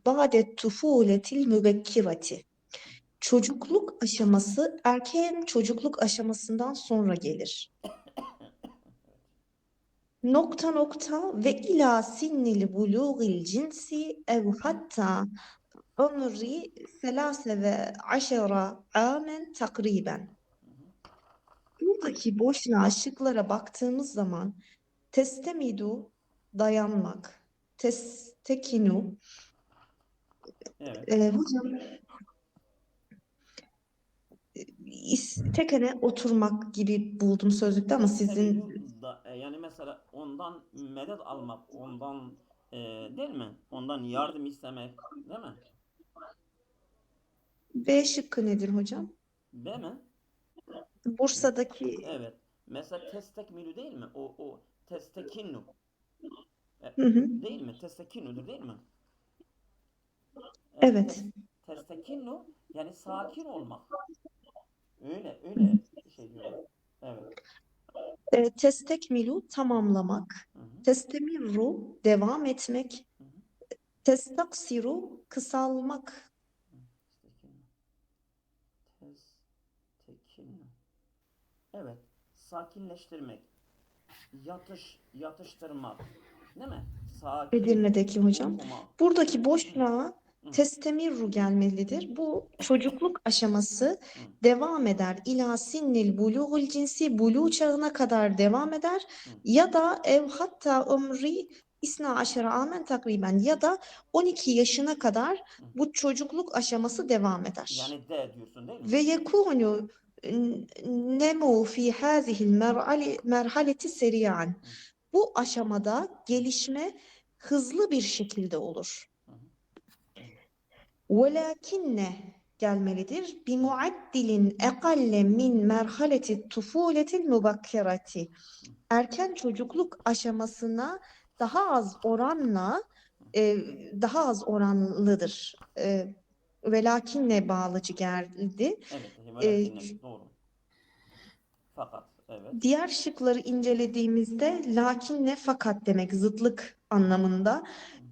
ba'de tufuletil mübekkirati. Çocukluk aşaması erken çocukluk aşamasından sonra gelir. Nokta nokta ve ila sinnil bulugil cinsi ev hatta ömri selase ve aşera amen takriben. Buradaki boşluğa şıklara baktığımız zaman testemidu dayanmak, testekinu Evet. hocam tekene oturmak gibi buldum sözlükte ama sizin Testemidu da yani mesela ondan medet almak, ondan değil mi? Ondan yardım istemek, değil mi? B şıkkı nedir hocam? B mi? Bursa'daki Evet. Mesela testekmilu değil mi? O testekinu. hı hı, Değil mi? Testekinudur değil mi? Evet. evet. Testekinu yani sakin olmak. Öyle şey diyorlar. Evet. Testekmilu tamamlamak, Hı hı. testemirru devam etmek, Hı hı. testaksiru kısalmak. Testekinu. Testekinu. Evet. Sakinleştirmek. Yatıştırmak. Değil mi? Sakin Edirne'deki hocam. okumak. Buradaki Hı, boşluğa hı, testemirru gelmelidir. Bu çocukluk aşaması hı, devam eder. İlâ sinnil buluğul cinsi buluğ çağına kadar devam eder. hı, Ya da ev hatta ömri isna aşere amen takriben ya da 12 yaşına kadar hı. bu çocukluk aşaması devam eder. Yani D diyorsun değil mi? Ve yekûnü nemu fi hâzihil merhaleti seriyan. Hı, Bu aşamada gelişme hızlı bir şekilde olur. hı, hı. Evet. Velakinne gelmelidir. Bi Hı, muaddilin ekalle min merhaleti tufuletil mubakkerati. hı, Erken çocukluk aşamasına daha az oranla hı. daha az oranlıdır. Velakinne bağlacı geldi. Evet. E, Velakinne. Doğru. Fakat. Evet. Diğer şıkları incelediğimizde lakinle fakat demek zıtlık anlamında.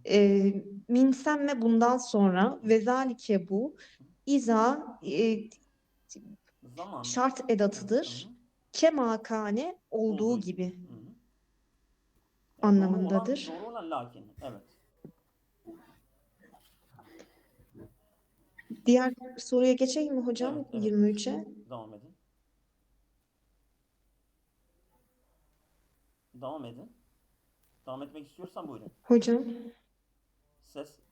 Hı, Minsemme bundan sonra hı, ve zalike bu hı. iza Zaman. şart Hı, hı, hı. edatıdır. Kemakane olduğu Olduğu gibi. gibi Hı, hı. anlamındadır. Doğru olan lakin. Evet. Diğer soruya geçeyim mi hocam? Evet. 23'e. Devam edin. Devam edin. Devam etmek istiyorsan buyurun. Hocam,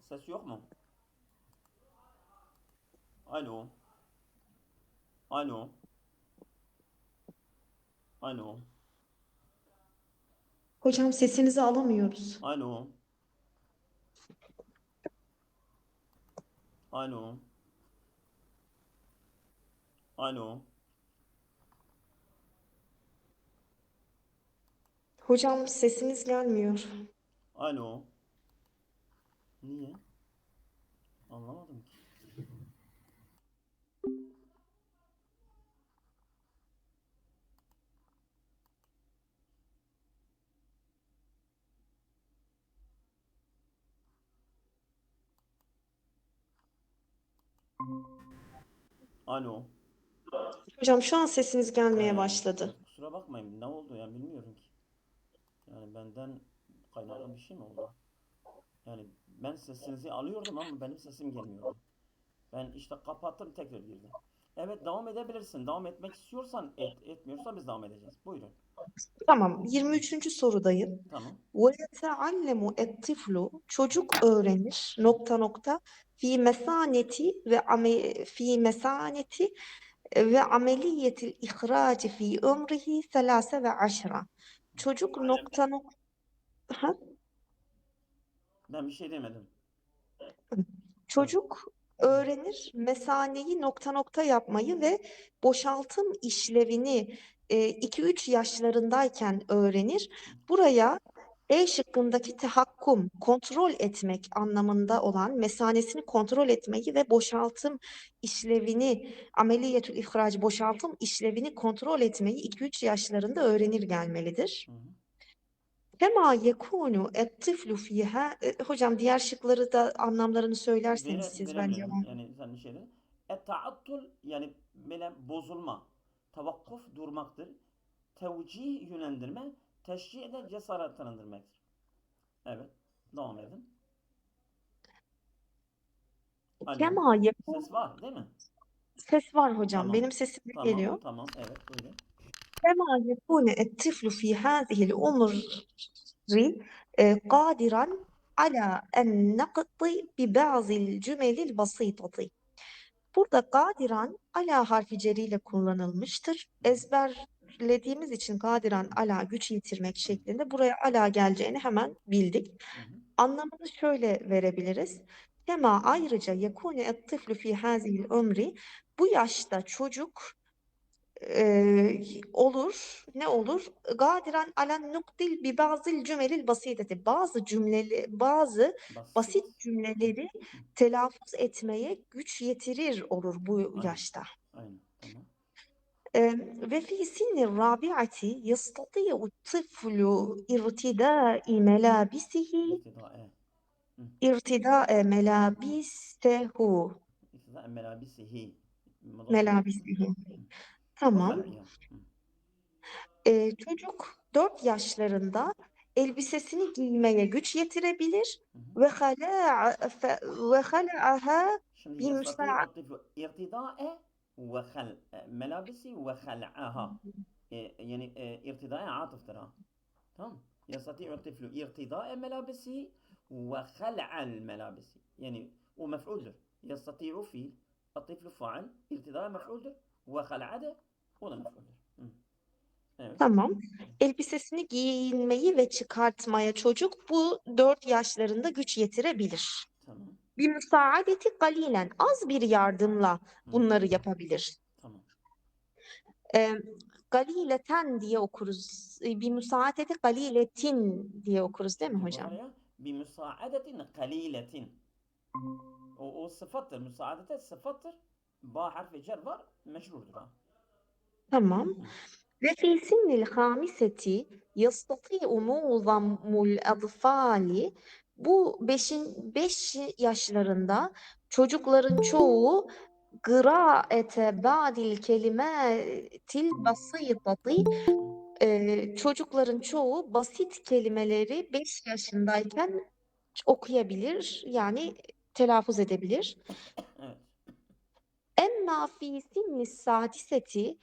Ses yok mu? Alo. Alo. Alo. hocam sesinizi alamıyoruz. Alo. Alo. Alo. Hocam sesiniz gelmiyor. Alo. Niye? Anlamadım ki. Alo. Hocam şu an sesiniz gelmeye başladı. Kusura bakmayın. Ne oldu ya bilmiyorum ki. Yani benden kaynaklı bir şey mi oldu? Yani ben sesinizi alıyordum ama benim sesim gelmiyordu. Ben işte kapattım tekrar girdim. Evet devam edebilirsin. Devam etmek istiyorsan etmiyorsan biz devam edeceğiz. Buyurun. Tamam, 23. sorudayım. Tamam. Ve yeteallemu ettiflu çocuk öğrenir nokta nokta fi mesaneti ve fi mesaneti ve ameliyetil ihraci fi ömrihi selase ve aşra. Çocuk nokta nokta Ben bir şey demedim. Evet. çocuk öğrenir mesaneyi nokta nokta yapmayı ve boşaltım işlevini 2-3 yaşlarındayken öğrenir. Buraya E şıkkındaki tehakkum, kontrol etmek anlamında olan mesanesini kontrol etmeyi ve boşaltım işlevini, ameliyetül ihraç boşaltım işlevini kontrol etmeyi 2-3 yaşlarında öğrenir gelmelidir. Hı hı. Kema yekunu et-tiflu fiha. Hocam diğer şıkları da anlamlarını söylerseniz siz ben Verebilirim. devam. Yani sen şeyde. Et-taattul yani böyle bozulma. Tavakkuf durmaktır. Tevcih yönlendirme. Teşcih de cesaretlendirmektir. Evet. Devam edin. Alo. Kema yekun. Ses var değil mi? Ses var hocam. Tamam. Benim sesim de Tamam. geliyor. Tamam. Evet. Buyurun. كما يكون الطفل في هذه الأمر قادرا على النطق ببعض الجمل البسيطة. Burada kadiran ala harfi ceriyle kullanılmıştır. Hı hı. Ezberlediğimiz için kadiran ala güç yitirmek Hı hı. şeklinde buraya ala geleceğini hemen bildik. Hı hı. Anlamını şöyle verebiliriz. Kema ayrıca yekune et-tiflu fi hazihil ömri, bu yaşta çocuk olur. Ne olur? Gadiran alen nuktil bi bazı cümelil basiteti. Bazı Basit. basit cümleleri Hı. telaffuz etmeye güç yetirir olur bu Aynen. yaşta. Aynen. Tamam. Ve fi sinni rabiati yastati'u tiflu irtidai melabisihi İrtidae. Hı. irtidae melabisehu İrtidae melabisihi. Mudaf ile. melabisihi. Hı. Ve Tamam. hal'iha. Hı. Çocuk 4 yaşlarında elbisesini giymeye güç yetirebilir Hı hı. ve hala'aha Şimdi bir yastati'u müsaade. tiflu irtidae ve hal melabisi ve hal'aha. Yani irtidae atıftır ha. Tamam. Yastati'u tiflu irtidae melabisi ve hal'al melabisi. Yani o mef'uldür. Yastati'u fiil. الطفل فاعل ارتداء مفعولdur ve hal'ade o da mef'uldür. Hı. Evet. Tamam. Elbisesini giyinmeyi ve çıkartmaya çocuk bu 4 yaşlarında güç yetirebilir. Tamam. Bir müsaadeti galilen, az bir yardımla Hı hı. bunları yapabilir. Tamam. Ee, Galileten diye okuruz. Bir müsaadeti galiletin diye okuruz değil mi Şimdi hocam? var ya bir müsaadetin kaliletin. O sıfattır. Müsaadete sıfattır. Ba harfi cer var. Meşrurdur ha. Tamam. Hı. Ve fi sinnil hamiseti yastati'u mu'zamul atfali, bu 5 yaşlarında çocukların çoğu kıraate ba'dil kelimetil basitati, çocukların çoğu basit kelimeleri 5 yaşındayken okuyabilir, yani telaffuz edebilir. Evet. Emma fi sinni sadiseti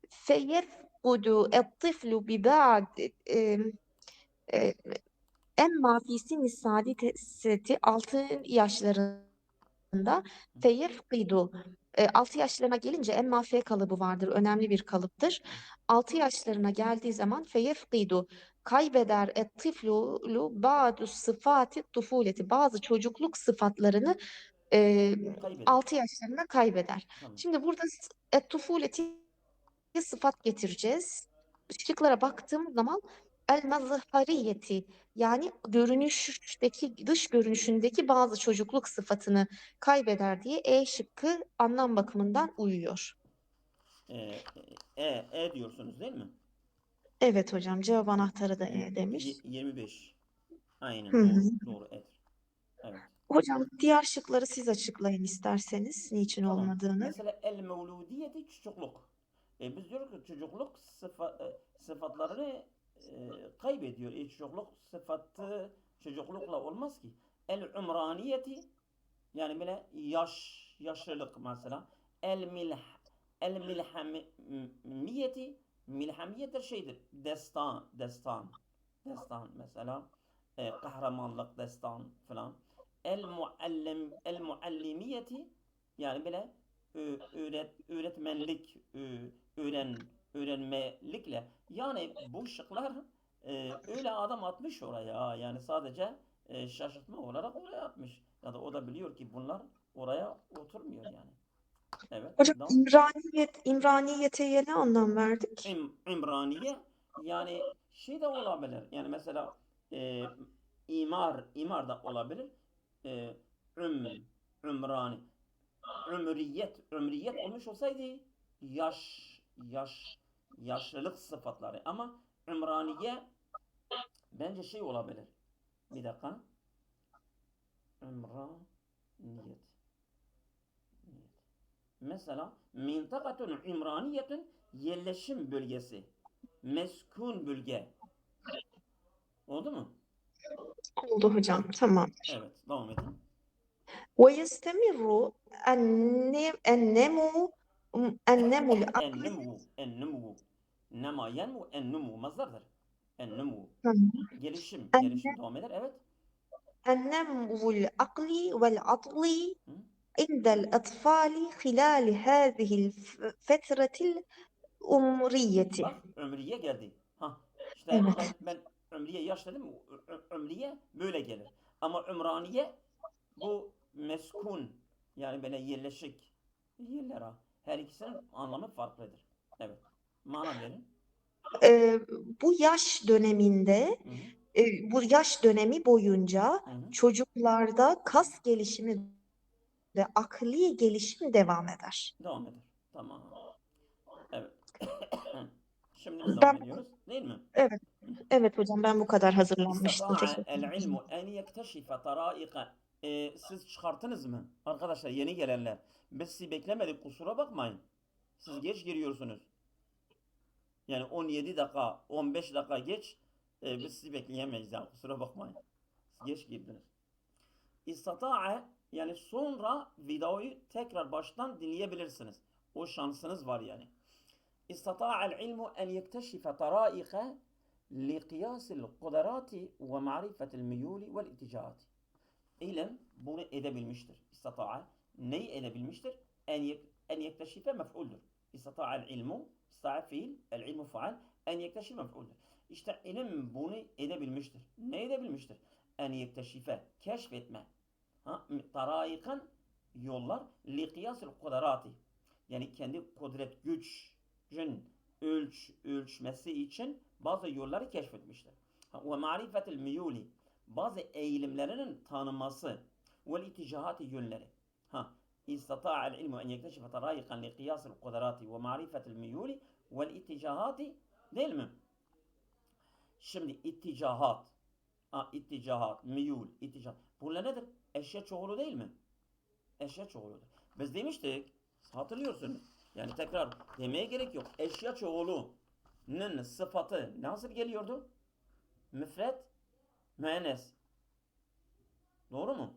feyefkudu et-tiflu biba'd e, emma fi sinni sadiseti 6 yaşlarında Hı. feyefkidu, 6 yaşlarına gelince emma fe kalıbı vardır. Önemli bir kalıptır. 6 yaşlarına geldiği zaman feyefkidu kaybeder et-tiflu ba'du sıfati tufuleti, bazı çocukluk sıfatlarını e, Kaybeder. 6 yaşlarında kaybeder. Tamam. Şimdi burada et-tufuleti sıfat getireceğiz. Şıklara baktığım zaman el mazhariyeti, yani görünüşteki, dış görünüşündeki bazı çocukluk sıfatını kaybeder diye E şıkkı anlam bakımından uyuyor. E, diyorsunuz değil mi? Evet hocam, cevap Tamam. anahtarı da E demiş. 25. Hı Aynen hı. doğru. Doğru edir. Evet. Hocam diğer şıkları siz açıklayın isterseniz niçin Tamam. olmadığını. Mesela el mevludiyeti çocukluk. Biz diyoruz ki çocukluk sıfatlarını kaybediyor. Çocukluk sıfatı çocuklukla olmaz ki. El umraniyeti yani böyle yaşlılık mesela. El milh el milhamiyeti milhamiyettir şeydir. Destan mesela. Kahramanlık destan falan. El muallimiyeti yani böyle öğretmenlik öğrenmelikle yani bu şıklar öyle adam atmış oraya yani sadece şaşırtma olarak oraya atmış. Ya da o da biliyor ki bunlar oraya oturmuyor yani. Evet. Hocam Devam. İmraniyete ne anlam verdik? İmraniye yani şey de olabilir. Yani mesela e, imar da olabilir. E, üm, ümrani. Ömriyet olmuş olsaydı yaş, yaş, yaşlılık sıfatları ama Ümraniye Bence şey olabilir. Bir dakika. Ümraniyet. Niyet. Mesela mintakatun imraniyetun yerleşim bölgesi. Meskun bölge. Oldu mu? Oldu hocam. Ha, Tamam. evet. Devam edin. ويستمر النمو النمو العقلي. Ennemu. Ennemu. Nema yenmu ennemu. Mazdardır. Ennemu. Gelişim. Gelişim devam eder. Evet. النمو العقلي والعضلي Hı? عند الأطفال خلال هذه الفترة العمرية. Bak ömriye geldi. Ha işte Evet. ben ömriye yaş dedim. Ömriye böyle gelir. Ama ümraniye bu meskun yani böyle yerleşik yerler ha. Her ikisinin anlamı farklıdır. Evet. Mana verin. Ee, bu yaş döneminde Hı hı. bu yaş dönemi boyunca Hı hı. çocuklarda kas gelişimi ve akli gelişim devam eder. Devam eder. Tamam. Evet. Şimdi biz devam Ben ediyoruz. Değil mi? evet, evet hocam, ben bu kadar hazırlanmıştım. İstata'a Teşekkür el ederim. ilmu en yekteşife taraika. Siz çıkarttınız mı? Arkadaşlar yeni gelenler. Biz sizi beklemedik kusura bakmayın. Siz geç giriyorsunuz. Yani 17 dakika, 15 dakika geç. Biz sizi bekleyemeyiz yani kusura bakmayın. Siz geç girdiniz. İstata'a yani sonra videoyu tekrar baştan dinleyebilirsiniz. O şansınız var yani. استطاع العلم أن يكتشف طرائق لقياس القدرات ومعرفة الميول والاتجاهات. İlim bunu edebilmiştir. İstata'a neyi edebilmiştir? En yekteşife mef'uldür. İstata'al ilmu, istata'a fiil, el ilmu faal, en yekteşife mef'uldür. İşte ilim bunu edebilmiştir. Ne edebilmiştir? En yekteşife, keşfetme. Ha, taraikan yollar, li kıyasıl kudarati. Yani kendi kudret, gücün ölçmesi için bazı yolları keşfetmiştir. Ve marifetil miyuli bazı eğilimlerinin tanınması ve itticahati yönleri. Ha, istata'al ilmu en yekteşife tarayikan li kıyasıl kudarati ve marifetil miyuli ve itticahati değil mi? Şimdi itticahat, itticahat, miyul, itticahat. Bunlar nedir? Eşya çoğulu değil mi? Eşya çoğuludur. Biz demiştik, hatırlıyorsunuz. Yani tekrar demeye gerek yok. Eşya çoğulunun sıfatı nasıl geliyordu? Müfret, müennes. Doğru mu?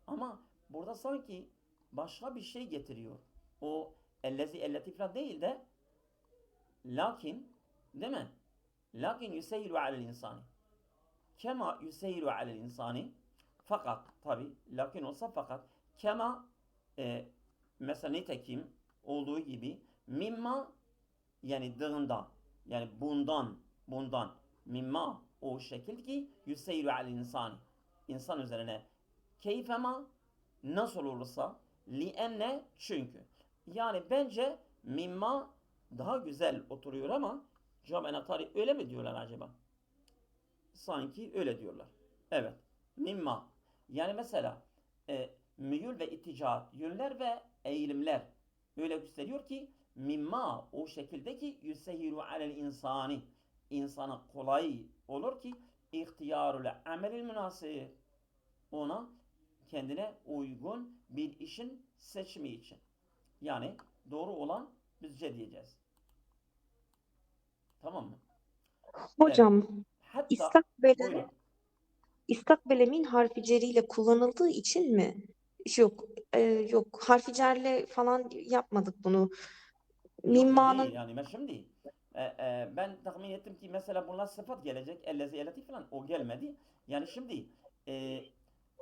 Ama burada sanki başka bir şey getiriyor. O ellezi elleti falan değil de lakin değil mi? Lakin yüseyyilu alel insani. Kema yüseyyilu alel insani. Fakat tabi lakin olsa fakat kema mesela nitekim olduğu gibi mimma yani dığında yani bundan mimma o şekil ki yüseyyilu alel insani. İnsan üzerine keyfema nasıl olursa lienne çünkü. Yani bence mimma daha güzel oturuyor ama cevap enatari öyle mi diyorlar acaba? Sanki öyle diyorlar. Evet. Mimma. Yani mesela müyül ve iticaat, yönler ve eğilimler öyle gösteriyor ki mimma o şekilde ki yüsehiru alel insani insana kolay olur ki ihtiyarul amelil münasir ona kendine uygun bir işin seçimi için. Yani doğru olan bizce diyeceğiz. Tamam mı? Evet. Hocam, Hatta istakbele, buyurun. istakbele min harfi ceriyle kullanıldığı için mi? Yok, yok, harfi cerle falan yapmadık bunu. Yok yok değil Mimmanın yani ben şimdi ben tahmin ettim ki mesela bunlar sıfat gelecek ellezi eleti falan o gelmedi. Yani şimdi e,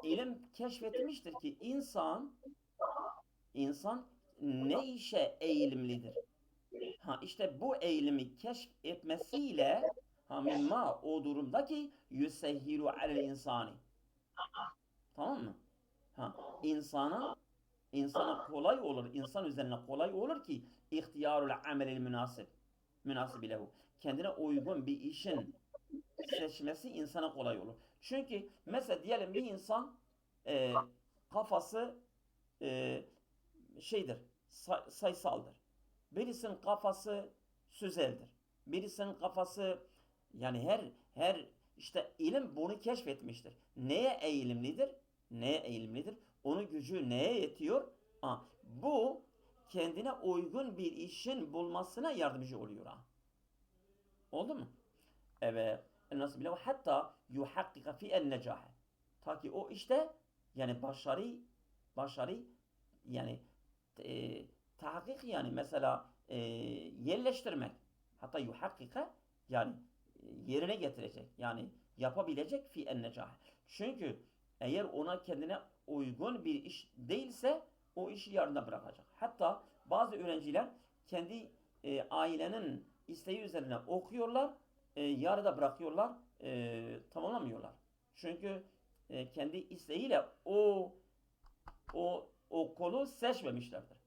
ilim keşfetmiştir ki insan ne işe eğilimlidir. Ha işte bu eğilimi keşfetmesiyle ha mimma o durumdaki yüsehhiru alel insani. Tamam mı? Ha insana kolay olur, insan üzerine kolay olur ki ihtiyarul amelil münasib lehu. Kendine uygun bir işin seçmesi insana kolay olur. Çünkü mesela diyelim bir insan e, kafası e, şeydir, sayısaldır. Birisinin kafası sözeldir. Birisinin kafası yani her İşte ilim bunu keşfetmiştir. Neye eğilimlidir? Neye eğilimlidir? Onun gücü neye yetiyor? Bu kendine uygun bir işin bulmasına yardımcı oluyor. Oldu mu? Evet. Nasıl bile hatta yuhakkika fi en necah. Ta ki o işte yani başarı yani tahkik yani mesela yerleştirmek. Hatta yuhakkika yani yerine getirecek. Yani yapabilecek fi en necah. Çünkü eğer ona kendine uygun bir iş değilse o işi yarıda bırakacak. Hatta bazı öğrenciler kendi ailenin isteği üzerine okuyorlar, yarıda bırakıyorlar, tamamlamıyorlar. Çünkü kendi isteğiyle o okulu seçmemişlerdir.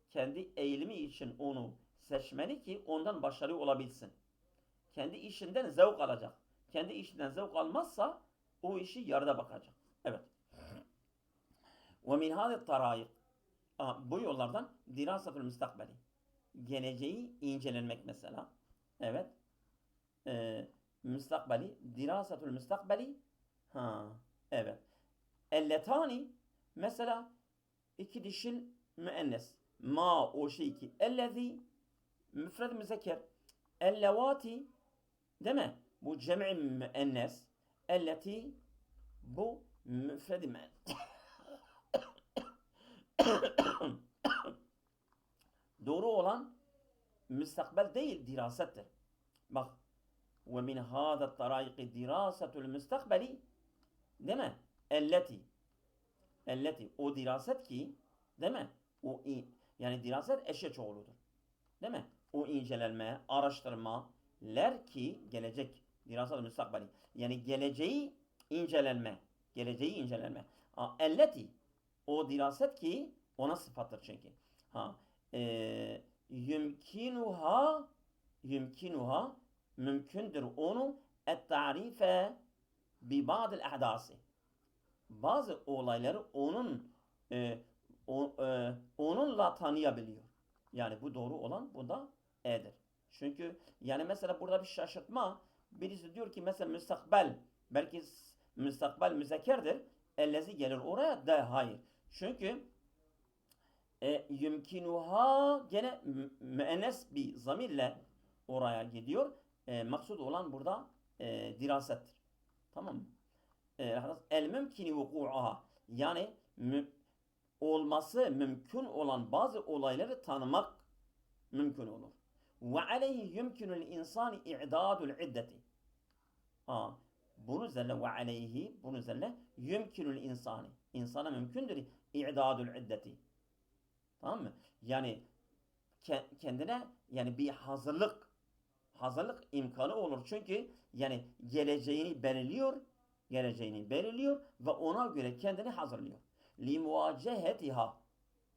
Kendi eğilimi için onu seçmeli ki ondan başarılı olabilsin. Kendi işinden zevk alacak. Kendi işinden zevk almazsa o işi yarıda bakacak. Evet. Ve min hâzi tarâik. Bu yollardan dirasatül müstakbeli. Geleceği incelenmek mesela. Evet. Müstakbeli. Dirasatül müstakbeli. Evet. Elletani. Mesela iki dişil müennes. Ma o şey ki. Ellezi müfred müzekker. Ellevati. Değil mi? Bu cem'i müennes. Elleti bu müfred müennes. Doğru olan müstakbel değil dirasettir. Bak. Ve min hâda tarâiki dirâsetul müstakbeli. Değil mi? Elleti. O diraset ki değil mi? Yani diraset eşya çoğuludur. Değil mi? O incelenme, araştırmalar ki gelecek diraset müstakbeli. Yani geleceği incelenme. Geleceği incelenme. Elleti. O diraset ki ona sıfattır çünkü. Yümkinuha mümkündür onu et-tarife bi ba'dil ahdasi. Bazı olayları onunla tanıyabiliyor. Yani bu doğru olan bu da e'dir. Çünkü yani mesela burada bir şaşırtma. Birisi diyor ki mesela müstakbel belki müstakbel müzekerdir. Ellezi gelir oraya da hayır. Çünkü yümkinuha gene müennes bir zamirle oraya gidiyor. Maksud olan burada dirasettir. Tamam mı? El mümkini vuku'aha yani olması mümkün olan bazı olayları tanımak mümkün olur. Ve aleyhi yumkinul insani i'dadul iddeti. Bunun üzerine ve aleyhi bunun üzerine yumkinul insani. İnsana mümkündür i'dadul iddeti. Tamam mı? Yani kendine yani bir hazırlık imkanı olur. Çünkü yani geleceğini belirliyor ve ona göre kendini hazırlıyor. Li muvacehetiha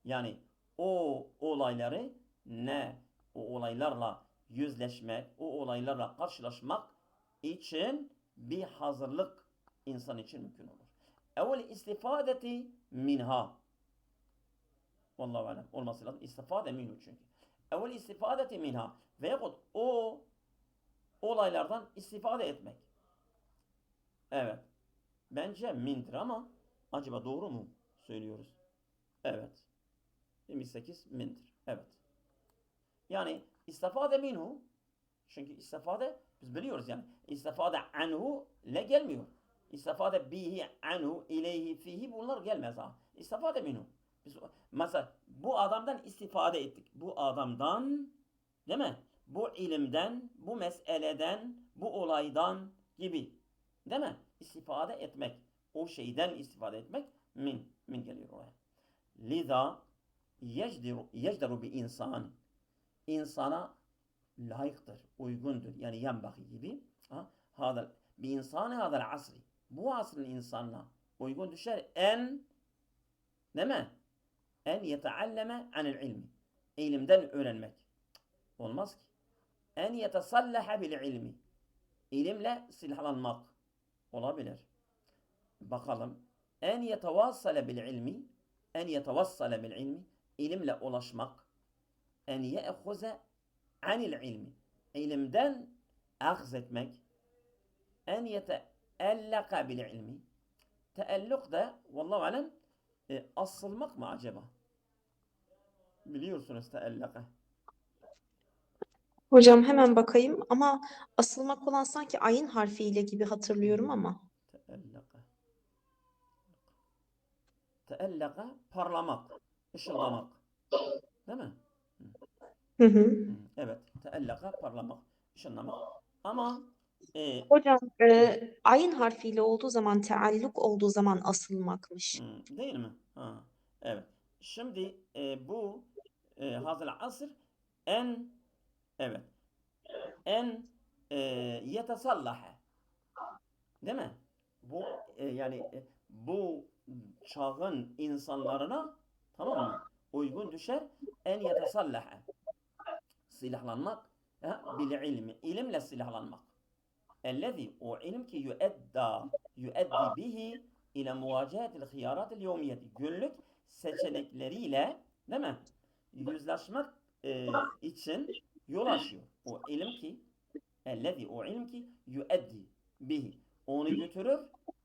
yani o olayları o olaylarla yüzleşmek, o olaylarla karşılaşmak için bir hazırlık insan için mümkün olur. Evvel istifadeti minha. Vallahu alem olması lazım. İstifade minhu çünkü. Evvel istifadeti minha veyahut o olaylardan istifade etmek. Evet. Bence mindir ama acaba doğru mu söylüyoruz? Evet. 28 mindir. Evet. Yani istifade minhu çünkü istifade biz biliyoruz yani istifade anhu ile gelmiyor. İstifade bihi anhu ileyhi fihi bunlar gelmez ha. İstifade minhu. Biz mesela bu adamdan istifade ettik. Bu adamdan değil mi? Bu ilimden, bu meseleden, bu olaydan gibi. Değil mi? İstifade etmek. O şeyden istifade etmek min geliyor oraya. Liza yecderu bir insan. İnsana layıktır, uygundur. Yani yenbaghi gibi. Bir insanı hadal asri. Bu asrın insanına uygun düşer değil mi? En yetealleme anil ilmi. İlimden öğrenmek. Olmaz ki. En yetesallaha bil ilmi. İlimle silahlanmak. Olabilir. Bakalım. En yetevassale bil ilmi. En yetevassale bil ilmi. İlimle ulaşmak. En ye'huze anil ilmi. İlimden ahz etmek. en yeteellaka bil ilmi. Teelluk da vallahu alem asılmak mı acaba? Biliyorsunuz teellaka. Hocam hemen bakayım ama asılmak olan sanki ayın harfiyle gibi hatırlıyorum Hmm. ama. Teellaka. Teellaka parlamak, ışıldamak. Değil mi? Hı hı. Evet. Teellaka parlamak, ışınlamak. Ama e, Hocam ayın harfiyle olduğu zaman tealluk olduğu zaman asılmakmış. değil mi? Ha, evet. Şimdi bu hazır asır en evet en yetesallaha değil mi? Bu bu çağın insanlarına tamam mı? Uygun düşer en yetesallaha silahlanmak bil ilmi ilimle silahlanmak. Ellezî o ilim ki yueddi bihi ile muvacehetil hıyaratil yevmiyeti günlük seçenekleriyle değil mi? Yüzleşmek için yol açıyor. O ilim ki ellezî o ilim ki yueddi bihi onu götürür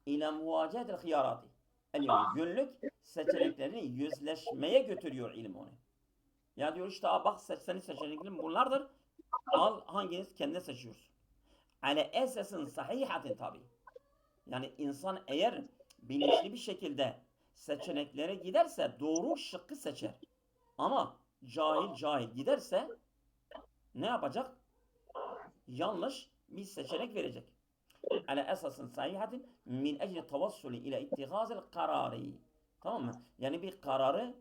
ile muvacehetil hıyarati el yevmi günlük seçeneklerini yüzleşmeye götürüyor ilim onu. Ya diyor işte bak senin seçeneklerin bunlardır. Al hanginiz kendine seçiyorsun. Ale esesin sahihatin tabi. Yani insan eğer bilinçli bir şekilde seçeneklere giderse doğru şıkkı seçer. Ama cahil giderse ne yapacak? Yanlış bir seçenek verecek. Ale esasın sahihatin min ecli tavassulü ile ittihazil kararı. Tamam mı? Yani bir kararı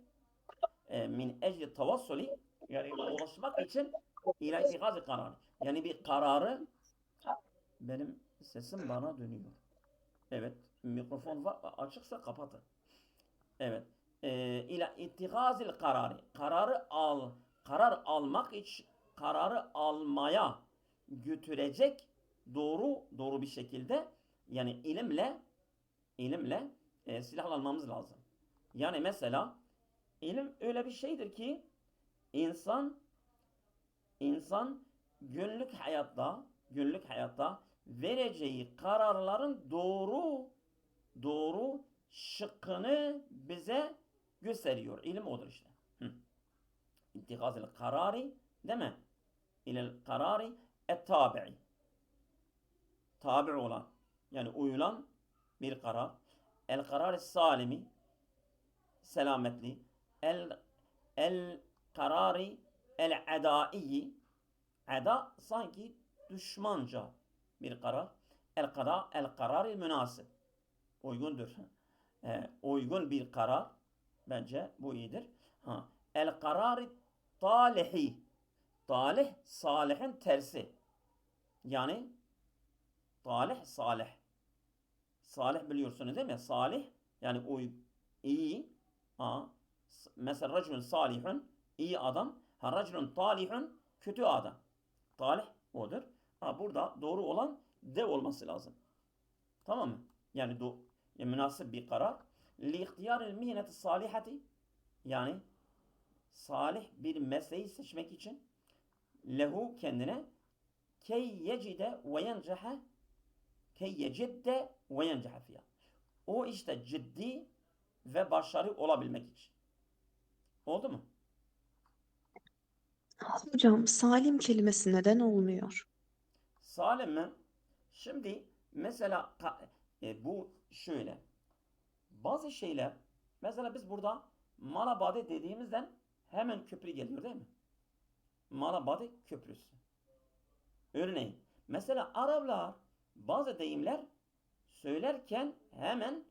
min ecli tavassulü yani ulaşmak için ile ittihazil kararı. Yani bir kararı benim sesim bana dönüyor. Evet. Mikrofon açıksa kapatın. Evet. İla ittihazil kararı. Karar almak için kararı almaya götürecek doğru bir şekilde yani ilimle silahlanmamız lazım. Yani mesela ilim öyle bir şeydir ki insan insan günlük hayatta vereceği kararların doğru şıkkını bize gösteriyor. İlim odur işte. İttikazil karari değil mi? İlel karari tabi'i. Tabi olan yani uyulan bir karar. El karari salimi selametli. El el karari el adaiyi ada sanki düşmanca bir karar. El karari münasip. Uygundur. Uygun bir karar. Bence bu iyidir. El karari talihi. Talih salihin tersi. Yani talih salih. Salih biliyorsunuz değil mi? Salih yani iyi. Ha. Mesela racülün salihun iyi adam. Racülün talihun kötü adam. Talih odur. Burada doğru olan de olması lazım. Tamam mı? Yani münasip bir karar. Li ihtiyaril mihneti salihati yani salih bir mesleği seçmek için lehu kendine key yecide ve yencehe key yecidde ve yencehe fiyah. O işte ciddi ve başarı olabilmek için. Oldu mu? Hocam salim kelimesi neden olmuyor? Salim mi? Şimdi mesela bu şöyle. Bazı şeyler mesela biz burada Malabade dediğimizden hemen köprü geliyor değil mi? Malabade Köprüsü. Örneğin mesela Araplar bazı deyimler söylerken hemen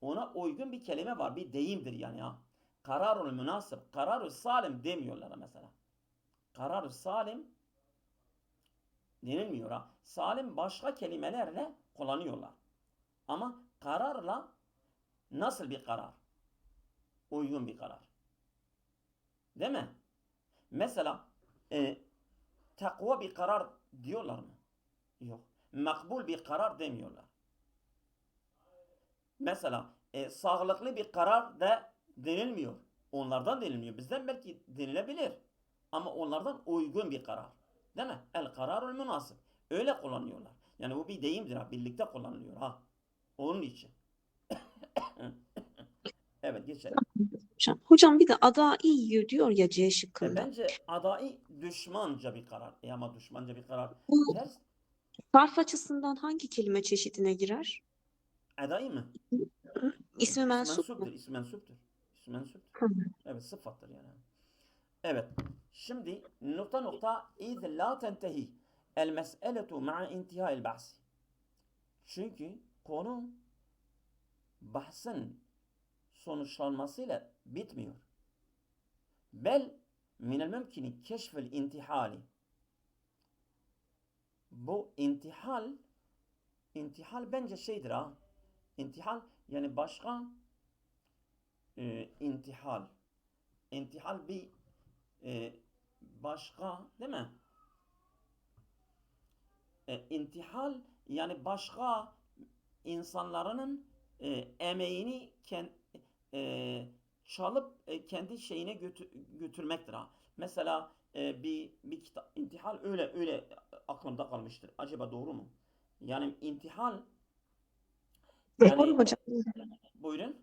ona uygun bir kelime var. Bir deyimdir yani ya. Kararul münasip, kararul salim demiyorlar mesela. Kararul salim denilmiyor ha. Salim başka kelimelerle kullanıyorlar. Ama kararla nasıl bir karar? Uygun bir karar. Değil mi? Mesela e, takva bir karar diyorlar mı? Yok. Makbul bir karar demiyorlar. Mesela sağlıklı bir karar da denilmiyor. Onlardan denilmiyor. Bizden belki denilebilir. Ama onlardan uygun bir karar. Değil mi? El kararul münasip. Öyle kullanıyorlar. Yani bu bir deyimdir ha. Birlikte kullanılıyor ha. Onun için. Evet geçelim. Hocam bir de adai yiyor diyor ya C şıkkında. Bence adai düşmanca bir karar. Ama düşmanca bir karar. Bu Ters. sarf açısından hangi kelime çeşidine girer? Adai mi? İsmi İsmi mensup mu? mensuptur. İsmi mensuptur. İsmi mensuptur. Hı. Evet sıfattır yani. Evet. Şimdi nokta nokta iz la tentehi el mes'eletu ma'a intihai bahsi. Çünkü konu bahsin sonuçlanmasıyla bitmiyor. Bel minel mümkini keşfel intihali. Bu intihal bence şeydir ha. İntihal yani başka intihal. İntihal bir başka değil mi? İntihal yani başka insanların emeğini e, çalıp kendi şeyine götürmektir ha. Mesela bir kitap intihal öyle aklımda kalmıştır. Acaba doğru mu? Yani intihal Doğru yani hocam. buyurun.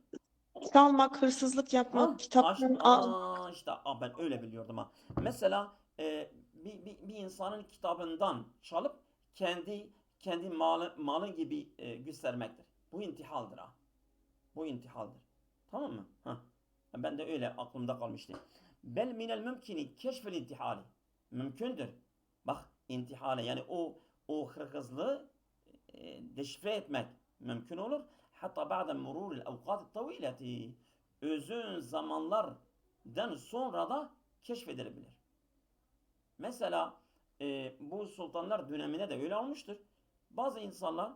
Çalmak, hırsızlık Ha? yapmak, kitaptan al. İşte ben öyle biliyordum ha. Mesela bir insanın kitabından çalıp kendi malı gibi göstermektir. Bu intihaldir ha. Bu intihaldir. Tamam mı? Ha. Ben de öyle aklımda kalmıştı. Bel minel mümkini keşfel intihali. Mümkündür. Bak intihale yani o hırgızlığı deşifre etmek mümkün olur. Hatta ba'de mururil evkat tavileti uzun zamanlardan sonra da keşfedilebilir. Mesela bu sultanlar dönemine de öyle olmuştur. Bazı insanlar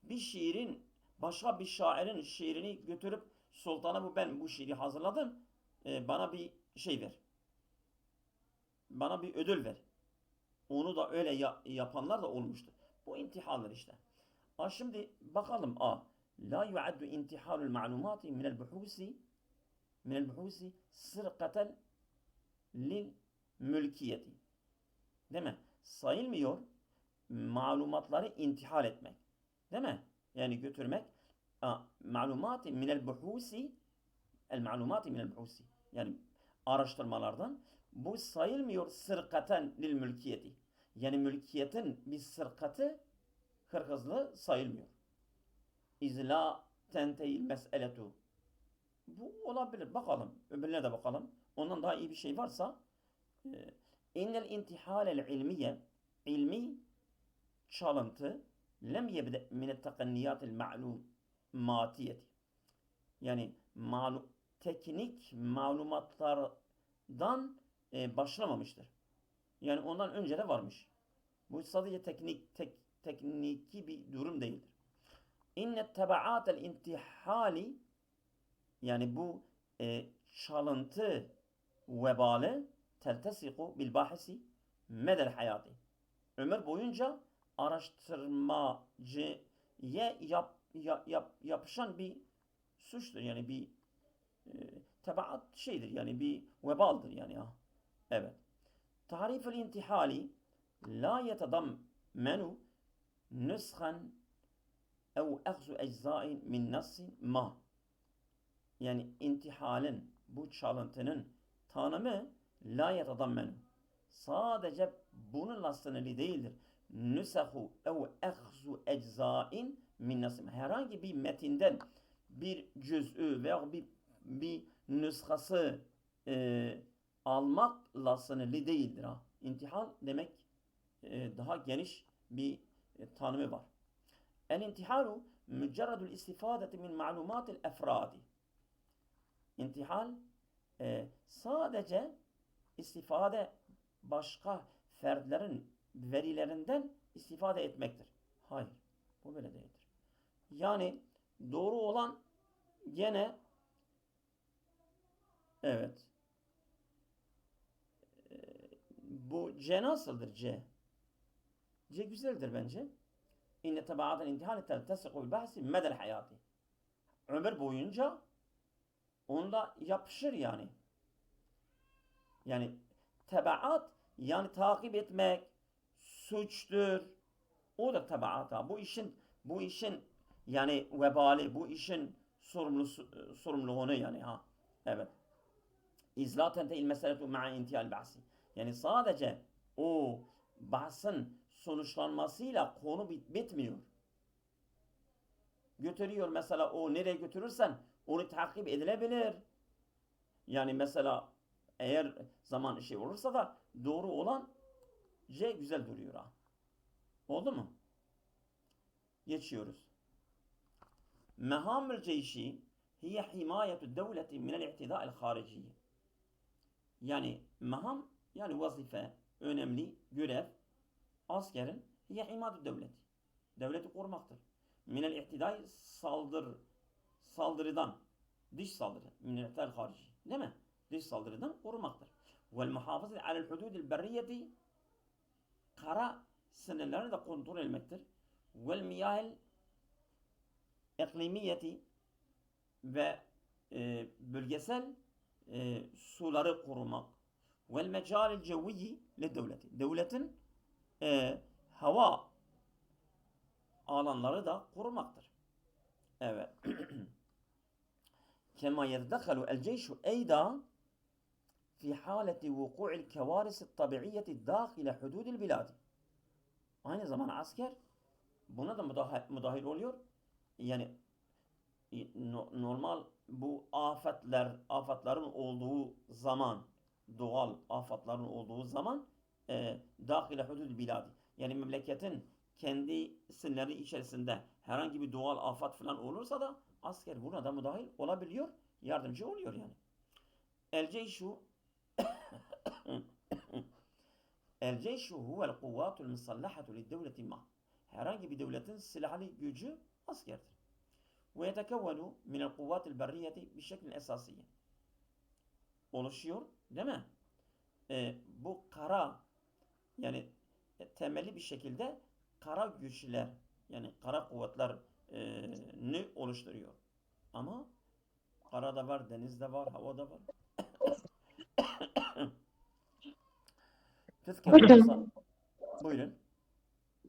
bir şiirin başka bir şairin şiirini götürüp sultana ben bu şiiri hazırladım. Bana bir şey ver. Bana bir ödül ver. Onu da öyle yapanlar da olmuştur. Bu intihaldir işte. Şimdi bakalım. La yuaddu intihalul ma'lumati minel buhusi sırkaten lil mülkiyeti. Değil mi? Sayılmıyor malumatları intihal etmek. Değil mi? Yani götürmek. Malumati minel buhusi el malumati minel buhusi. Yani araştırmalardan. Bu sayılmıyor sırkaten lil mülkiyeti. Yani mülkiyetin bir sırkatı hırkızlığı sayılmıyor. İzla tenteyil meseletu. Bu olabilir. Bakalım. Öbürüne de bakalım. Ondan daha iyi bir şey varsa innel intihalel ilmiye ilmi çalıntı lem yebde mine tekanniyatil ma'lumatiyeti. Yani teknik malumatlardan başlamamıştır. Yani ondan önce de varmış. Bu sadece tekniki bir durum değildir. İnne tebaatel intihali yani bu çalıntı vebali teltesiku bil bahisi medel hayatı. Ömür boyunca araştırmacıya yapışan bir suçtur. Yani bir tebaat şeydir. Yani bir vebaldir yani ha. Evet. Tarifül intihali la yetadammenu nüshan ev ehzu eczain min nassin ma. Yani intihalin, bu çalıntının tanımı la yetadammenu. Sadece bununla sınırlı değildir. Nüsehu ev ehzu eczain min nasim. Herhangi bir metinden bir cüz'ü veya bir nüshası almakla sınırlı değildir. Ha. İntihal demek daha geniş bir tanımı var. El intihalu mücerredul istifadeti min ma'lumatil efradi. İntihal sadece istifade başka fertlerin verilerinden istifade etmektir. Hayır. Bu böyle değildir. Yani doğru olan gene evet bu C nasıldır C? C güzeldir bence. İnne tebaatın intihali teltesiku bil bahsi medel hayati. Ömür boyunca onda yapışır yani. Yani tebaat yani takip etmek suçtur. O da tebaata. Bu işin yani vebali, bu işin sorumluluğunu yani ha. Evet. İzlaten değil meseletu ma'a intihal bahsi. Yani sadece o bahsin sonuçlanmasıyla konu bitmiyor. Götürüyor mesela, o nereye götürürsen onu takip edilebilir. Yani mesela eğer zaman şey olursa da doğru olan C güzel duruyor ha. Oldu mu? Geçiyoruz. Mehamül ceyşi hiye himayetu devleti minel i'tida'il hariciye. Yani meham yani vazife, önemli görev askerin hiye himayetu devleti. Devleti korumaktır. Minel i'tidai saldırıdan, dış saldırı. Minel i'tida'il harici. Değil mi? Dış saldırıdan korumaktır. Vel muhafazı alel hududil berriyeti, kara sınırlarını da kontrol etmektir. Vel miyahil iklimiyeti ve bölgesel suları korumak. Vel mecalil cevviyi le devleti. Devletin hava alanları da korumaktır. Evet. Kema yeddekhalu el ceyşu eyda fi haleti vuku'il kevarisi tabi'iyyeti dâhile hududil biladi. Aynı zamanda asker buna da müdahil oluyor. Yani normal bu afetlerin olduğu zaman, doğal afatların olduğu zaman dâhile hududil biladi. Yani memleketin kendi sınırları içerisinde herhangi bir doğal afet falan olursa da asker buna da müdahil olabiliyor, yardımcı oluyor yani. El ceyşu El ceyşu huvel kuvvatul musallahatu lid devleti ma. Herhangi bir devletin silahlı gücü askerdir. Ve yetekevvenu minel kuvvatil berriyeti bir şeklin esasiye. Oluşuyor, değil mi? Bu kara yani temelli bir şekilde kara güçler yani kara kuvvetlerini oluşturuyor. Ama karada var, denizde var, havada var. Tezkerül masa. Hocam, Buyurun.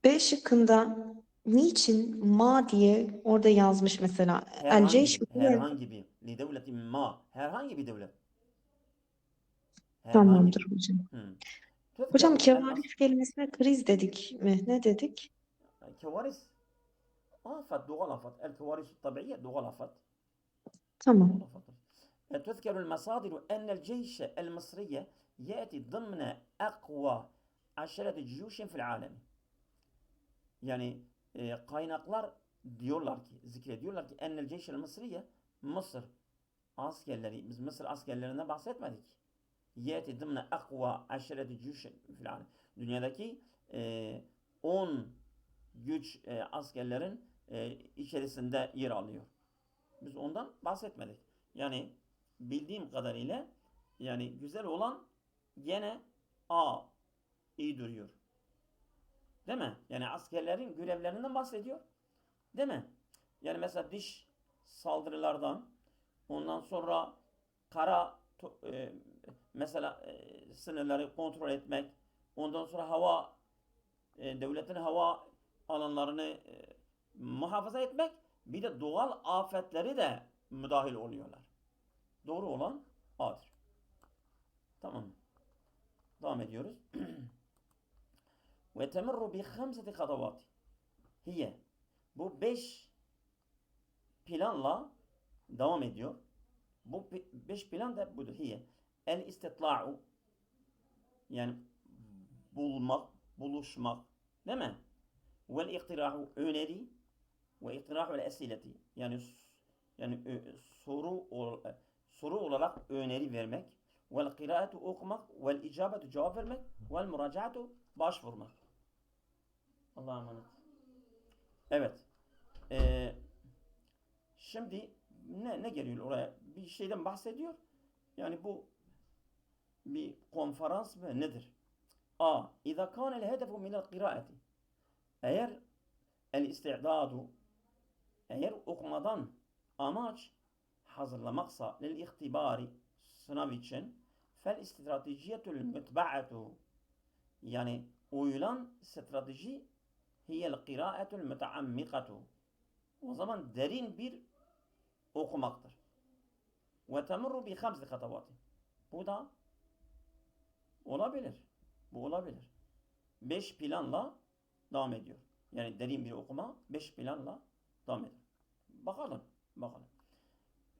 B şıkkında niçin ma diye orada yazmış mesela el Herhangi ceyş bir, herhangi bir, li devletin ma, herhangi bir devlet, herhangi tamamdır bir. hocam. Hmm. Hocam Tezkeru el mas, kevaris kelimesine kriz dedik mi? Ne dedik? kevaris, afet, doğal afet, el kevaris tabiiye, doğal afet, doğal Tamam. afet. تذكر المصادر أن الجيش المصري يأتي ضمن أقوى 10 جيوش في العالم. Yani kaynaklar diyorlar ki, zikrediyorlar ki ennel ceyşel Mısriye, Mısır askerleri, biz Mısır askerlerinden bahsetmedik. Yeti dımne akva aşireti cüşen filan. Dünyadaki 10 güç askerlerin içerisinde yer alıyor. Biz ondan bahsetmedik. Yani bildiğim kadarıyla yani güzel olan gene A iyi duruyor. Değil mi? Yani askerlerin görevlerinden bahsediyor. Değil mi? Yani mesela dış saldırılardan, ondan sonra kara mesela sınırları kontrol etmek, ondan sonra devletin hava alanlarını muhafaza etmek, bir de doğal afetleri de müdahil oluyorlar. Doğru olan A'dır. Tamam. Devam ediyoruz. Ve temerru bi khamsati hadavati. Hiye. Bu 5 planla devam ediyor. Bu 5 plan da budur. Hiye. El istitla'u yani bulmak, buluşmak. Değil mi? Vel iktirahu öneri ve iktirahu el esileti. Yani soru olarak öneri vermek. Vel kıraatu okumak. Vel icabetu cevap vermek. Vel muracaatu başvurmak. Allah'a emanet. Evet. Ee, Şimdi ne geliyor oraya? Bir şeyden bahsediyor. Yani bu bir konferans mı nedir? A. İza kâne el hedefu minel kıraati. Eğer el isti'dadu eğer okumadan amaç hazırlamaksa lil ihtibari sınav için fel istratejiyetül mütba'atu yani uyulan strateji hiyel kıraaetul müteammikatu. O zaman derin bir okumaktır. Ve temurru bi hamsi hatavatin. Bu da olabilir. Bu olabilir. 5 planla devam ediyor. Yani derin bir okuma 5 planla devam ediyor. Bakalım. Bakalım.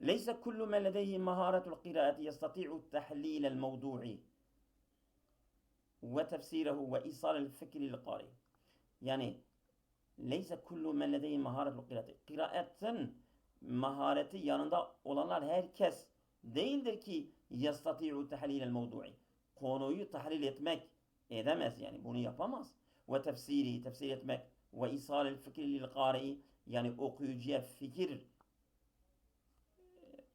Leyse kullu men ledeyhi maharetul kıraati yestati'u tahlilel mevdu'i ve tefsirehu ve isalel fikril qari. Yani leyse kullu men ledeyhi maharetul kıraati. Kıraatin mahareti yanında olanlar herkes değildir ki yestati'u tahlilel mevdu'i. Konuyu tahlil etmek edemez yani bunu yapamaz. Ve tefsiri tefsir etmek ve isalel fikril qari yani okuyucuya fikir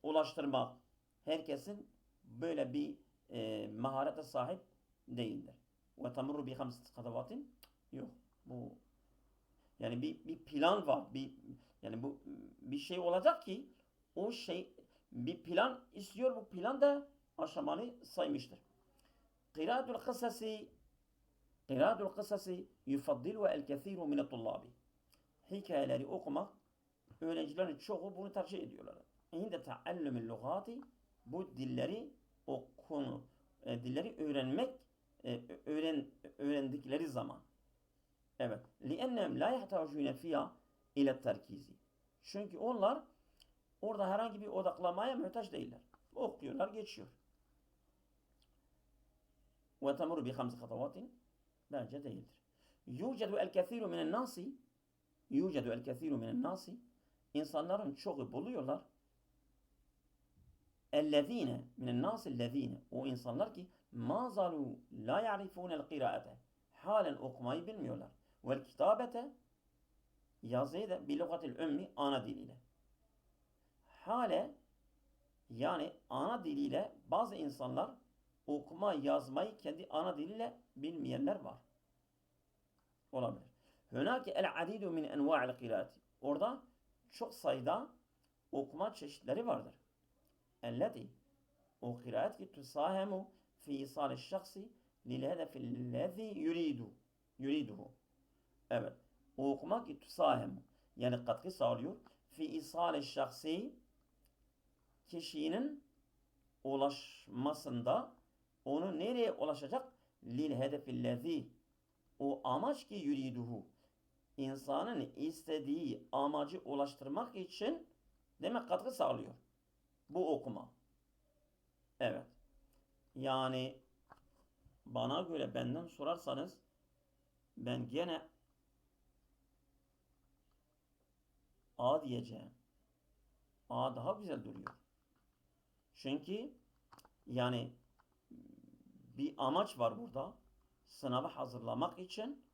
ulaştırmak herkesin böyle bir maharete sahip değildir. Ve tamurru bi hamsi hatavatin yok. Bu yani bir plan var. Yani bu bir şey olacak ki o şey bir plan istiyor. Bu plan da aşamalı saymıştır. Kıraatul kısası Kıraatul kısası yufaddilu el kethiru min tullabi. Hikayeleri okumak öğrencilerin çoğu bunu tercih ediyorlar. İnde taallümül lugati bu dilleri dilleri öğrendikleri zaman. Evet. لِأَنَّهُمْ لَا يَحْتَاجُونَ فِيهَا اِلَى التَّرْكِيزِ. Çünkü onlar orada herhangi bir odaklamaya muhtaç değiller. Okuyorlar, geçiyor. وَتَمُرُ بِخَمْسِ خَطَوَاتٍ bence değildir. يُوجَدُ الْكَثِيرُ مِنَ النَّاسِ يُوجَدُ الْكَثِيرُ مِنَ النَّاسِ İnsanların çoğu buluyorlar. اَلَّذ۪ينَ مِنَ النَّاسِ الَّذ۪ينَ O insanlar ki مَا زَالُوا لَا يَعْرِفُونَ الْقِرَاءَةَ Halen okumayı bilmiyorlar. وَالْكِتَابَةَ Yazıyı da bilugatil ümmi ana diliyle. Hale yani ana diliyle bazı insanlar okuma yazmayı kendi ana diliyle bilmeyenler var. Olabilir. Hünake el adidu min enva'il kıraati. Orada çok sayıda okuma çeşitleri vardır. Elleti o kıraat ki tusahemu fi isal şahsi lil hedefillezi yuriduhu. Evet. O okuma ki tusahemu yani katkı sağlıyor. Fi isal şahsi kişinin ulaşmasında onu nereye ulaşacak? Lil hedefillezi o amaç ki yuriduhu insanın istediği amacı ulaştırmak için demek katkı sağlıyor. Bu okuma. Evet. Yani bana göre benden sorarsanız ben gene A diyeceğim. A daha güzel duruyor. Çünkü yani bir amaç var burada. Sınava hazırlamak için.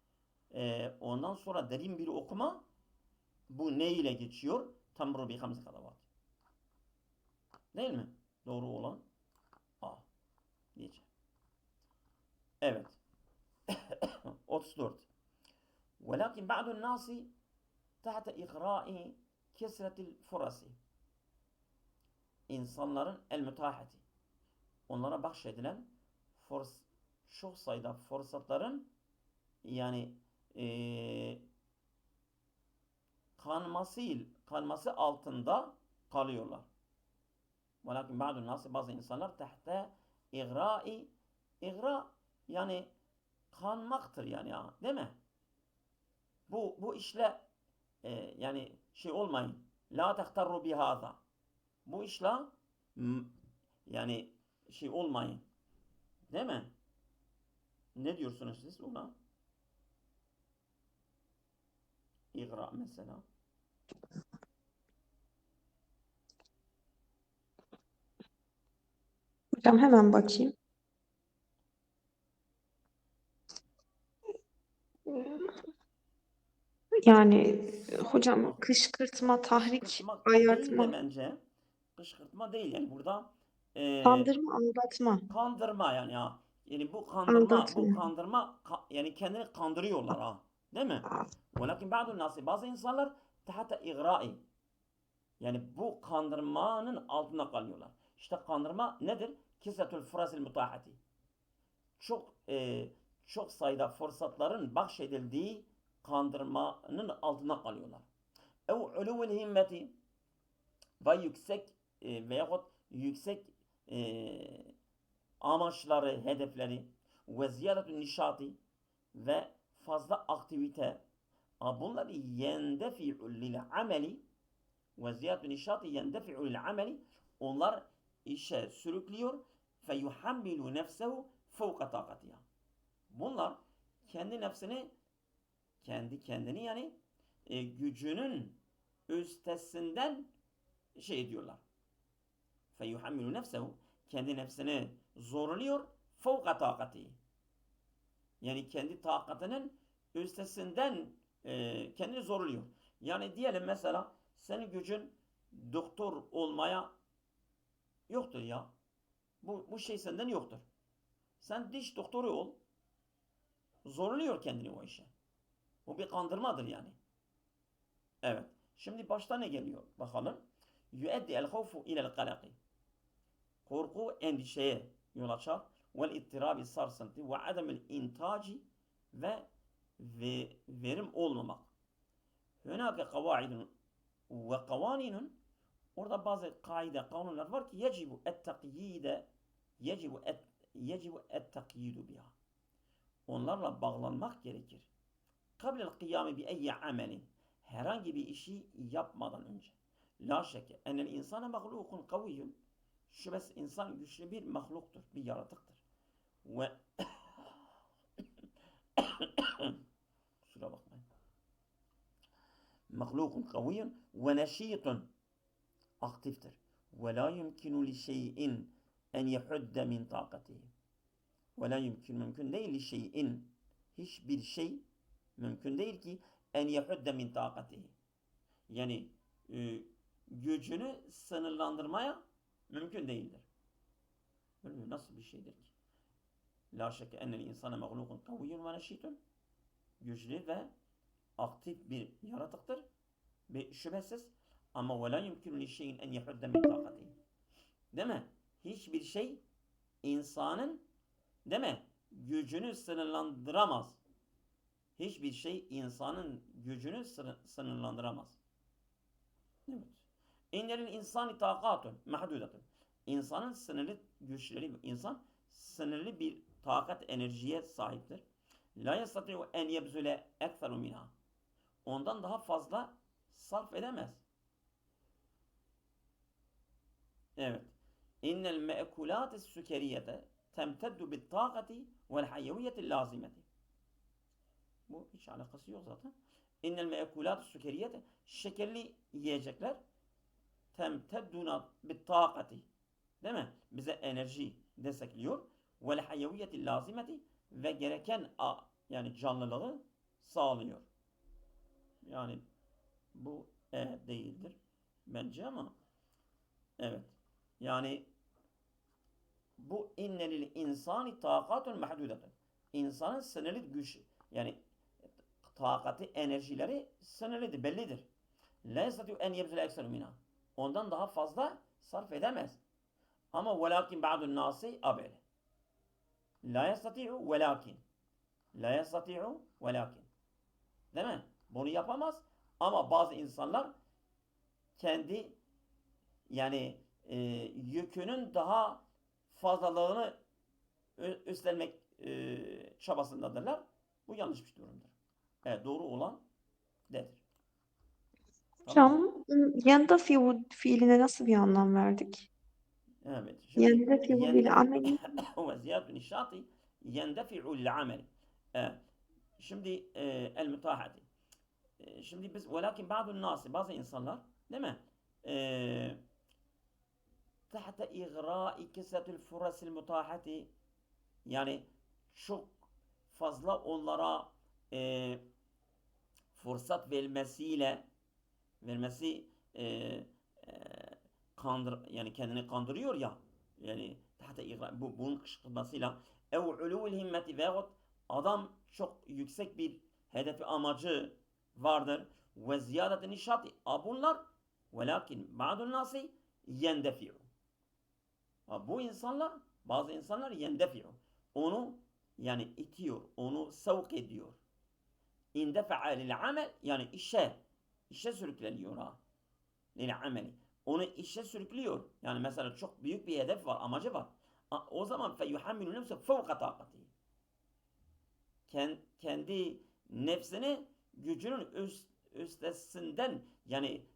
Ondan sonra derin bir okuma. Bu ne ile geçiyor? Tamru bi hamsi halavat. Değil mi? Doğru olan A diyeceğim. Evet. 34. Velakin ba'dun nasi tahta igra'i kesretil furasi. İnsanların el mütahati. Onlara bahşedilen çok sayıda fırsatların yani kanması altında kalıyorlar. Velakin ba'dun nasi bazı insanlar tahta igra yani kanmaktır yani ya, değil mi? Bu işle yani şey olmayın. La tehtarru bihâzâ. Bu işle yani şey olmayın. Değil mi? Ne diyorsunuz siz ona? İgra mesela. Hocam hemen bakayım. Yani hocam Bak, kışkırtma, tahrik, kışkırtma değil de ayartma, bence. Kışkırtma değil yani burada e, kandırma, aldatma, kandırma yani ha. Yani bu aldatma. kandırma yani kendini kandırıyorlar ha. Değil mi? Velakin ba'dun nasi bazı insanlar tahta igra'i yani bu kandırmanın altında kalıyorlar. İşte kandırma nedir? Kisretül furasil mutahati. Çok çok sayıda fırsatların bahşedildiği kandırmanın altına kalıyorlar. Ev uluvul himmeti ve yüksek veyahut yüksek amaçları, hedefleri ve ziyadetün nişati ve fazla aktivite bunları yendefi'u lil ameli ve ziyadetün nişati yendefi'u lil ameli onlar işe sürüklüyor feyuhammilu nefsehu fevka takatiha. Bunlar kendi nefsini kendi kendini yani gücünün üstesinden şey diyorlar. Feyuhammilu nefsehu kendi nefsini zorluyor fevka takati. Yani kendi takatının üstesinden kendini zorluyor. Yani diyelim mesela senin gücün doktor olmaya yoktur ya. Bu şey senden yoktur. Sen diş doktoru ol. Zorluyor kendini o işe. Bu bir kandırmadır yani. Evet. Şimdi başta ne geliyor? Bakalım. Yüeddi el havfu ilel kalaki. Korku endişeye yol açar. Vel ittirabi sarsıntı ve ademel intaci ve verim olmamak. Hünake kavaidun ve kavaninun orada bazı kaide, kanunlar var ki yecibu et takyidu biha. Onlarla bağlanmak gerekir. Kablel kıyami bi eyyi amelin herhangi bir işi yapmadan önce. La şeke enel insana mahlukun kaviyyun şüphesiz insan güçlü bir mahluktur, bir yaratıktır. Ve kusura bakmayın. Mahlukun kaviyyun ve neşitun aktiftir. Ve la yumkinu li şeyin en yehudde min takatihi. Ve la yumkin mümkün değil li şeyin hiçbir şey mümkün değil ki en yehudde min takatihi. Yani gücünü sınırlandırmaya mümkün değildir. Böyle nasıl bir şeydir ki? La şeke ennel insane mağlukun kaviyyun ve neşitun. Güçlü ve aktif bir yaratıktır. Ve şüphesiz ama ve la yumkinu li şeyin en yehudde min takatihi. Değil mi? Hiçbir şey insanın değil mi? Gücünü sınırlandıramaz. Hiçbir şey insanın gücünü sınırlandıramaz. Evet. İnnelil insani takatun mahdudatun. İnsanın sınırlı güçleri, insan sınırlı bir takat enerjiye sahiptir. La yastati'u en yebzule ekseru minha. Ondan daha fazla sarf edemez. Evet. İnnel me'kulatis sükeriyete temteddu bit takati vel hayyeviyeti lazimeti. Bu hiç alakası yok zaten. İnnel me'kulatis sükeriyete şekerli yiyecekler temtedduna bit takati. Değil mi? Bize enerji destekliyor. Vel hayyeviyeti lazimeti ve gereken yani canlılığı sağlıyor. Yani bu değildir bence ama evet. Yani bu innelil insani takatun mahdudetun. İnsanın sınırlı güç yani takati enerjileri sınırlıdır, bellidir. La yastati'u en yebzule ekseru minha. Ondan daha fazla sarf edemez. Ama velakin ba'dun nasi abele. La yastati'u velakin. La yastati'u velakin. Değil mi? Bunu yapamaz. Ama bazı insanlar kendi yani yükünün daha fazlalığını üstlenmek çabasındadırlar. Bu yanlış bir durumdur. Evet, doğru olan nedir? Tamam mı? Hocam, yendafiu fiiline nasıl bir anlam verdik? Evet. Şimdi Yendafiu bil yendefi ameli. ve ziyadetun nişati yendefi'ul amel. Evet. Şimdi el mütahati. Şimdi biz velakin bazı nasi bazı insanlar değil mi? Tahta igra'i kesetul furasil mutahati yani çok fazla onlara e, fırsat vermesi e, yani kendini kandırıyor ya yani tahta igra bunun kışkırtmasıyla ev uluvul himmeti veyahut adam çok yüksek bir hedefi amacı vardır ve ziyadeti nişati bunlar velakin ba'dun nasi yendefi'u bu insanlar bazı insanlar yendefi'u onu yani itiyor onu sevk ediyor İndefa'a lil amel, yani işe sürükleniyor ha. Lil ameli. Onu işe sürüklüyor. Yani mesela çok büyük bir hedef var, amacı var. O zaman fe yuhammilu nefse fevka takati. Kendi nefsini gücünün üstesinden, yani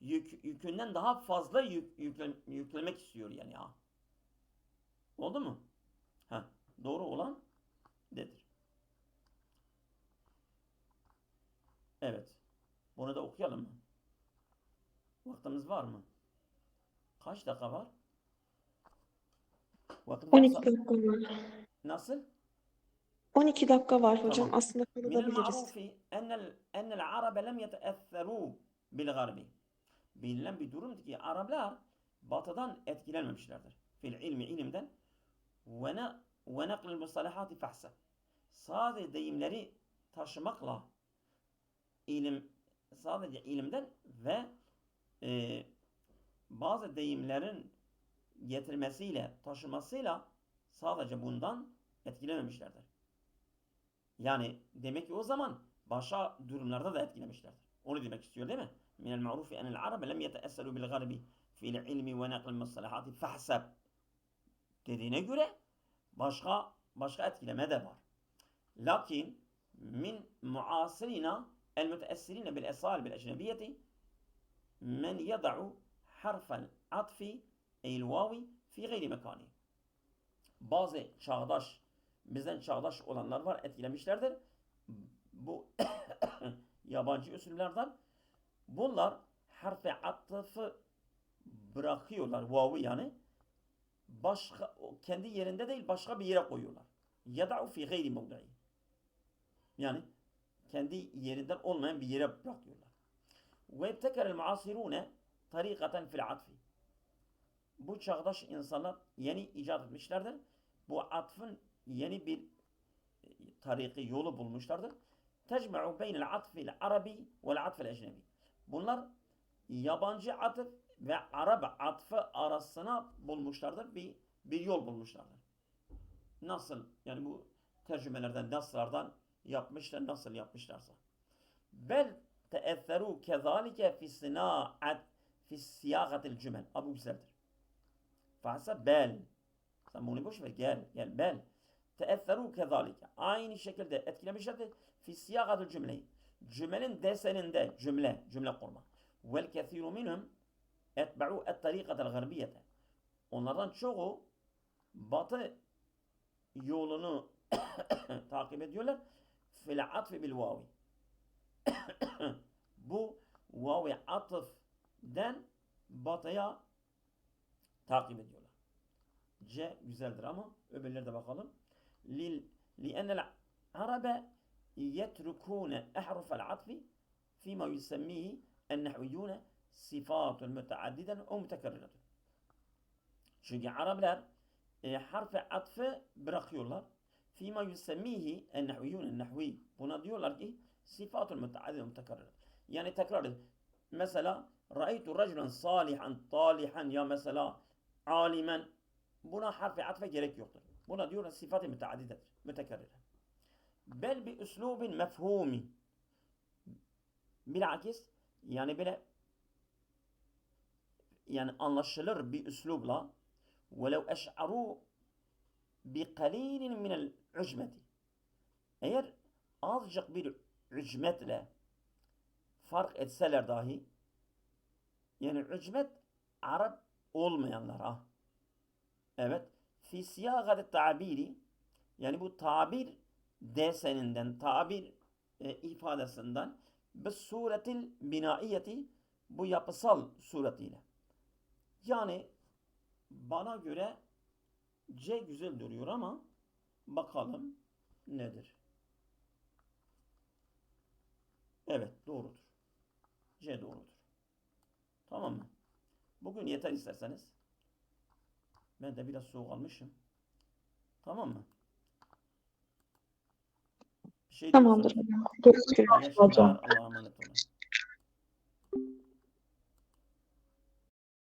yükünden daha fazla yüklemek istiyor yani ha. Oldu mu? Ha, doğru olan nedir? Evet. Bunu da okuyalım mı? Vaktimiz var mı? Kaç dakika var? Vaktimiz 12 varsa dakika var. nasıl? 12 dakika var hocam. Tamam. Aslında Minel kalabiliriz. ma'rufi enel arabe lem yeteesserû bil garbi. Bilinen bir durumdur ki Araplar batıdan etkilenmemişlerdir. Fil ilmi, ilimden ve ne ve naklil mustalahati fahseb. Sadece deyimleri taşımakla ilim, sadece ilimden ve e, bazı deyimlerin getirmesiyle, taşımasıyla sadece bundan etkilememişlerdir. Yani demek ki o zaman başka durumlarda da etkilemişlerdir. Onu demek istiyor değil mi? Minel ma'rufi enel arabe lem yeteesseru bil garbi fil ilmi ve naklil mustalahati fahseb dediğine göre başka etkileme de var. Lakin min muasirina el müteessirine bil esal bil ecnebiyeti men yada'u harfel atfi el vavi fi gayri mekani. Bazı bizden çağdaş olanlar var, etkilemişlerdir. Bu yabancı usullerden. Bunlar harfi atıfı bırakıyorlar, vavi yani. Kendi yerinde değil, başka bir yere koyuyorlar. Yada'u fi gayri mevdi'i. Yani kendi yerinden olmayan bir yere bırakıyorlar. Ve ibtekerel muasirune tarikaten fil atfi. Bu çağdaş insanlar yeni icat etmişlerdir. Bu atfın yeni bir tariki, yolu bulmuşlardır. Tecme'u beynel atfil arabi vel atfil ecnebi. Bunlar yabancı atıf ve Arap atfı arasına bulmuşlardır. Bir yol bulmuşlardır. Nasıl? Yani bu tercümelerden, naslardan yapmışlar, nasıl yapmışlarsa. Bel teesseru kezalike fi sinaat fi siyagatil cümel. Bu güzeldir. Fahsa bel. Sen bunu boş ver. Gel. Bel. Teesseru kezalike. Aynı şekilde etkilemişlerdir. Fi siyagatil cümleyi. Cümlenin deseninde cümle kurma. Vel kethiru minhum etba'u et tarikatel garbiyete. Onlardan çoğu batı yolunu takip ediyorlar. Fil atfi bil vavi. Bu vavi atıfden batıya takip ediyorlar. C güzeldir ama öbürleri de bakalım. Li'ennel arabe yetrukune ehrufel atfi fîmâ yusemmihi ennehviyyûne sifatun müteaddiden o mütekerriratun. Çünkü Araplar harfi atfı bırakıyorlar. Fîmâ yusemmihi ennehviyyûne nehvi. Buna diyorlar ki sifatun müteaddiden mütekerriratun. Yani tekrar edin. Mesela ra'aytu raculen salihan, talihan, ya mesela alimen. Buna harfi atfe gerek yoktur. Buna diyorlar sıfat-ı müteaddidedir. Mütekerrir. Bel bi üslubin mefhumi. Bilakis yani böyle, yani anlaşılır bir üslubla velev eş'aru bi kalilin minel ucmeti. Eğer azıcık bir ucmetle fark etseler dahi, yani ucmet Arap olmayanlar ha. Evet. Fi siyagati tabiri, yani bu tabir deseninden, tabir ifadesinden bis suretil binaiyeti, bu yapısal suretiyle. Yani bana göre C güzel duruyor ama bakalım nedir? Evet, doğrudur. C doğrudur. Tamam mı? Bugün yeter isterseniz. Ben de biraz soğuk almışım. Tamam mı? Bir şey Tamamdır diyorsunuz. hocam. Görüşürüz Teşekkürler. hocam. Allah'a emanet.